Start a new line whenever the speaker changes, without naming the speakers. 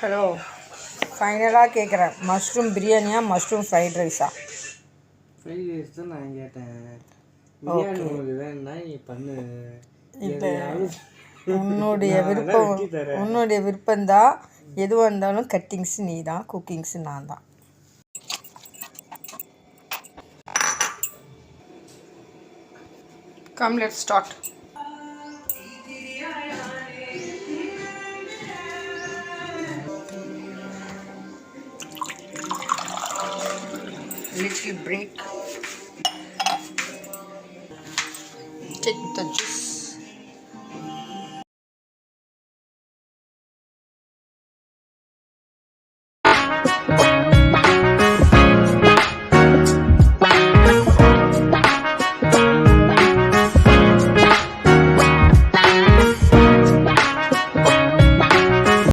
Hello, ஃபைனலாக கேட்குறேன், mushroom பிரியாணியா மஷ்ரூம் ஃப்ரைட் ரைஸா?
ஃப்ரைட் ரைஸ் தான் நான் கேட்டேன்.
ஓகே,
பிரியாணி உங்களுக்கு வேணும்னா நீ பண்ணு.
இப்போ
எதையாவது
உன்னுடைய
நான் வேணா
விருப்பம்,
வெட்டி தரேன்.
உன்னுடைய விருப்பம்தான். எதுவாக இருந்தாலும் கட்டிங்ஸ் நீ தான், குக்கிங்ஸு நான் தான். Come let start. Little break.